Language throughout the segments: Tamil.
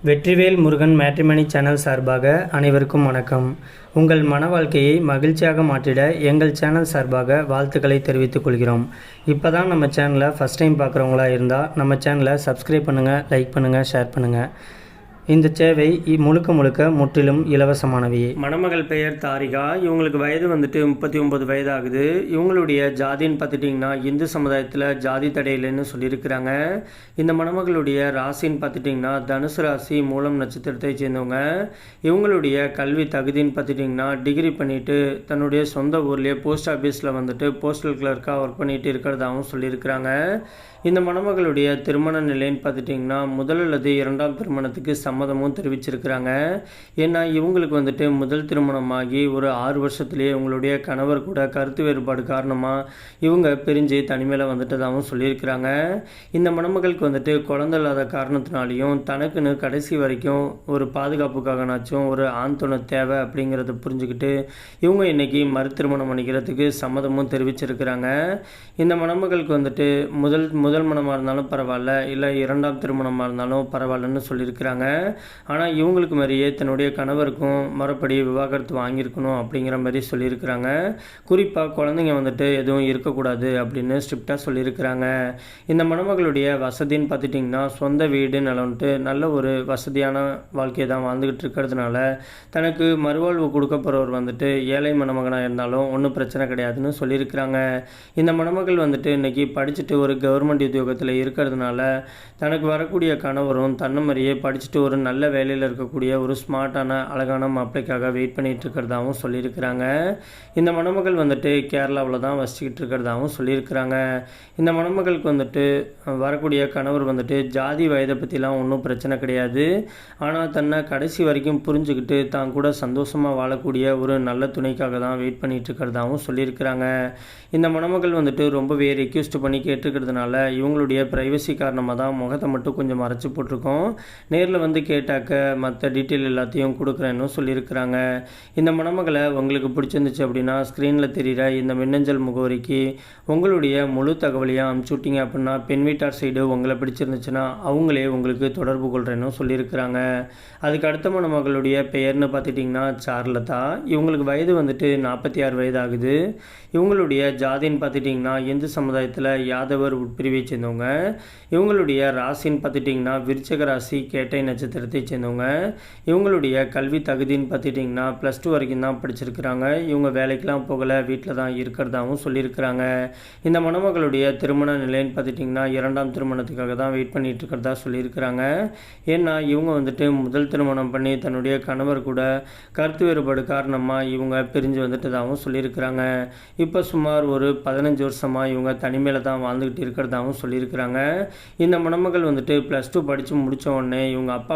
வெற்றிவேல் முருகன் மேட்ரிமனி சேனல் சார்பாக அனைவருக்கும் வணக்கம். உங்கள் மன வாழ்க்கையை மகிழ்ச்சியாக மாற்றிட எங்கள் சேனல் சார்பாக வாழ்த்துக்களை தெரிவித்துக் கொள்கிறோம். இப்போ தான் நம்ம சேனலை ஃபஸ்ட் டைம் பார்க்குறவங்களா இருந்தால் நம்ம சேனலை சப்ஸ்கிரைப் பண்ணுங்கள், லைக் பண்ணுங்கள், ஷேர் பண்ணுங்கள். இந்த சேவை முழுக்க முற்றிலும் இலவசமானவையே. மணமகள் பெயர் தாரிகா. இவங்களுக்கு வயது 39 வயது ஆகுது. இவங்களுடைய ஜாதின்னு பார்த்துட்டிங்கன்னா இந்து சமுதாயத்தில் ஜாதி தடையில்லைன்னு சொல்லியிருக்கிறாங்க. இந்த மணமகளுடைய ராசின்னு பார்த்துட்டிங்கன்னா தனுசு ராசி, மூலம் நட்சத்திரத்தை சேர்ந்தவங்க. இவங்களுடைய கல்வி தகுதின்னு பார்த்துட்டிங்கன்னா டிகிரி பண்ணிவிட்டு தன்னுடைய சொந்த ஊர்லேயே போஸ்ட் ஆஃபீஸில் போஸ்டல் கிளர்க்காக ஒர்க் பண்ணிகிட்டு இருக்கிறதாகவும் சொல்லியிருக்கிறாங்க. இந்த மணமகளுடைய திருமண நிலைன்னு பார்த்துட்டிங்கன்னா முதல் அல்லது இரண்டாம் திருமணத்துக்கு சம்மதமும் தெரிவிச்சிருக்கிறாங்க. ஏன்னா இவங்களுக்கு முதல் திருமணமாகி ஒரு 6 வருஷத்துலேயே இவங்களுடைய கணவர் கூட கருத்து வேறுபாடு காரணமாக இவங்க பிரிஞ்சு தனிமையில் வந்துட்டதாகவும் சொல்லியிருக்கிறாங்க. இந்த மணமகளுக்கு குழந்தை இல்லாத காரணத்தினாலையும் தனக்குன்னு கடைசி வரைக்கும் ஒரு பாதுகாப்புக்காகனாச்சும் ஒரு ஆண் துணை தேவை அப்படிங்கிறத புரிஞ்சுக்கிட்டு இவங்க இன்றைக்கி மறு திருமணம் பண்ணிக்கிறதுக்கு சம்மதமும் தெரிவிச்சிருக்கிறாங்க. இந்த மணமகளுக்கு முதல் மணமாக இருந்தாலும் பரவாயில்ல, இல்லை இரண்டாம் திருமணமாக இருந்தாலும் பரவாயில்லன்னு சொல்லியிருக்கிறாங்க. ஆனால் இவங்களுக்கு மாதிரியே தன்னுடைய கணவருக்கும் மறுபடி விவாகரத்து வாங்கியிருக்கணும் அப்படிங்கிற மாதிரி சொல்லியிருக்கிறாங்க. குறிப்பாக குழந்தைங்க எதுவும் இருக்கக்கூடாது அப்படின்னு ஸ்ட்ரிக்டாக சொல்லியிருக்கிறாங்க. இந்த மணமகளுடைய வசதின்னு பார்த்துட்டிங்கன்னா சொந்த வீடு நிலம்ட்டு நல்ல ஒரு வசதியான வாழ்க்கையை தான் வாழ்ந்துக்கிட்டு இருக்கிறதுனால தனக்கு மறுவாழ்வு கொடுக்க போகிறவர் ஏழை மணமகனாக இருந்தாலும் ஒன்றும் பிரச்சனை கிடையாதுன்னு சொல்லியிருக்கிறாங்க. இந்த மணமகள் இன்றைக்கி படிச்சுட்டு ஒரு கவர்மெண்ட் உத்தியோகத்தில் இருக்கிறதுனால தனக்கு வரக்கூடிய கணவரும் தன்னை மாதிரியே படிச்சுட்டு ஒரு நல்ல வேலையில் இருக்கக்கூடிய ஒரு ஸ்மார்ட்டான அழகான மாப்பிளைக்காக வெயிட் பண்ணிகிட்டு இருக்கிறதாகவும் சொல்லியிருக்கிறாங்க. இந்த மணமகள் கேரளாவில் தான் வசிச்சுக்கிட்டு இருக்கிறதாகவும் சொல்லியிருக்கிறாங்க. இந்த மணமகளுக்கு வரக்கூடிய கணவர் ஜாதி வயதை பற்றிலாம் ஒன்றும் பிரச்சனை கிடையாது. ஆனால் தன்னை கடைசி வரைக்கும் புரிஞ்சுக்கிட்டு தான் கூட சந்தோஷமாக வாழக்கூடிய ஒரு நல்ல துணைக்காக தான் வெயிட் பண்ணிகிட்டு இருக்கிறதாகவும் சொல்லியிருக்கிறாங்க. இந்த மணமகள் ரொம்பவே ரெக்வெஸ்ட் பண்ணி கேட்டுக்கிறதுனால இவங்களுடைய ப்ரைவசி காரணமாக தான் முகத்தை மட்டும் கொஞ்சம் மறைச்சி போட்டிருக்கோம். நேரில் கேட்டாக்க மற்ற டீட்டெயில் எல்லாத்தையும் கொடுக்குறேன்னு சொல்லியிருக்கிறாங்க. இந்த மணமகளை உங்களுக்கு பிடிச்சிருந்துச்சு அப்படின்னா ஸ்க்ரீனில் தெரிகிற இந்த மின்னஞ்சல் முகவரிக்கு உங்களுடைய முழு தகவலையும் அனுப்பிச்சுட்டிங்க அப்படின்னா பெண் வீட்டார் சைடு உங்களை பிடிச்சிருந்துச்சுன்னா அவங்களே உங்களுக்கு தொடர்பு கொள்கிறேன்னு சொல்லியிருக்கிறாங்க. அதுக்கு அடுத்த மணமகளுடைய பெயர்னு பார்த்துட்டிங்கன்னா சார்லதா. இவங்களுக்கு வயது 46 வயது ஆகுது. இவங்களுடைய ஜாதின்னு பார்த்துட்டிங்கன்னா இந்து சமுதாயத்தில் யாதவர் உட்பிரிவை சேர்ந்தவங்க. இவங்களுடைய ராசின்னு பார்த்துட்டிங்கன்னா விருச்சக ராசி, கேட்டை நட்சத்திரத்தை சேர்ந்தவங்க. இவங்களுடைய கல்வி தகுதின்னு பார்த்துட்டிங்கன்னா +2 வரைக்கும் தான் படிச்சிருக்கிறாங்க. இவங்க வேலைக்கெலாம் போகலை, வீட்டில் தான் இருக்கிறதாகவும் சொல்லியிருக்கிறாங்க. இந்த மணமகளுடைய திருமண நிலைன்னு பார்த்துட்டிங்கன்னா இரண்டாம் திருமணத்துக்காக தான் வெயிட் பண்ணிகிட்டு இருக்கிறதா சொல்லியிருக்கிறாங்க. ஏன்னா இவங்க முதல் திருமணம் பண்ணி தன்னுடைய கணவர் கூட கருத்து வேறுபாடு காரணமாக இவங்க பிரிஞ்சு வந்துட்டதாகவும் சொல்லியிருக்கிறாங்க. இப்போ சுமார் ஒரு 15 வருஷமாக இவங்க தனிமையில் தான் வாழ்ந்துக்கிட்டு இருக்கிறதாகவும் சொல்லியிருக்கிறாங்க. இந்த மணமகள் +2 படித்து முடித்த உடனே இவங்க அப்பா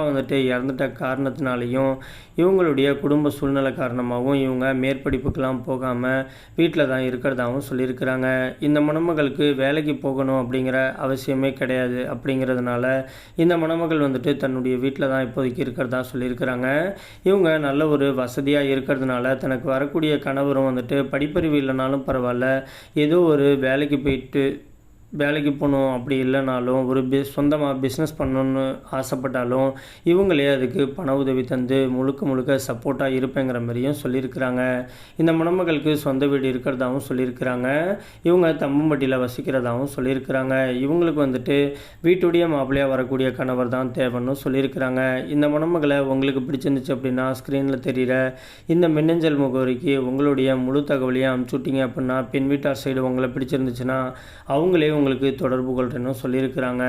இறந்துட்ட காரணத்தினாலையும் இவங்களுடைய குடும்ப சூழ்நிலை காரணமாகவும் இவங்க மேற்படிப்புக்கெல்லாம் போகாமல் வீட்டில் தான் இருக்கிறதாகவும் சொல்லியிருக்கிறாங்க. இந்த மணமகளுக்கு வேலைக்கு போகணும் அப்படிங்கிற அவசியமே கிடையாது. அப்படிங்கிறதுனால இந்த மணமகள் தன்னுடைய வீட்டில் தான் இப்போதைக்கு இருக்கிறதா சொல்லியிருக்கிறாங்க. இவங்க நல்ல ஒரு வசதியாக இருக்கிறதுனால தனக்கு வரக்கூடிய கணவரும் படிப்பறிவு இல்லைனாலும் பரவாயில்ல, ஏதோ ஒரு வேலைக்கு போகணும் அப்படி இல்லைனாலும் ஒரு சொந்தமாக பிஸ்னஸ் பண்ணணுன்னு ஆசைப்பட்டாலும் இவங்களே அதுக்கு பண உதவி தந்து முழுக்க சப்போர்ட்டாக இருப்பேங்கிற மாதிரியும் சொல்லியிருக்கிறாங்க. இந்த மணமகளுக்கு சொந்த வீடு இருக்கிறதாகவும் சொல்லியிருக்கிறாங்க. இவங்க தம்பம்பட்டியில் வசிக்கிறதாகவும் சொல்லியிருக்கிறாங்க. இவங்களுக்கு வீட்டுடைய மாப்பிள்ளையாக வரக்கூடிய கணவர் தான் தேவைன்னு சொல்லியிருக்கிறாங்க. இந்த மணமகளை உங்களுக்கு பிடிச்சிருந்துச்சு அப்படின்னா ஸ்க்ரீனில் தெரிகிற இந்த மின்னஞ்சல் முகவரிக்கு உங்களுடைய முழு தகவலையும் அனுப்பிச்சுட்டிங்க அப்படின்னா பெண் வீட்டார் சைடு உங்களை பிடிச்சிருந்துச்சுன்னா அவங்களே உங்களுக்கு தொடர்பு கொள்கிறேன்னு சொல்லியிருக்கிறாங்க.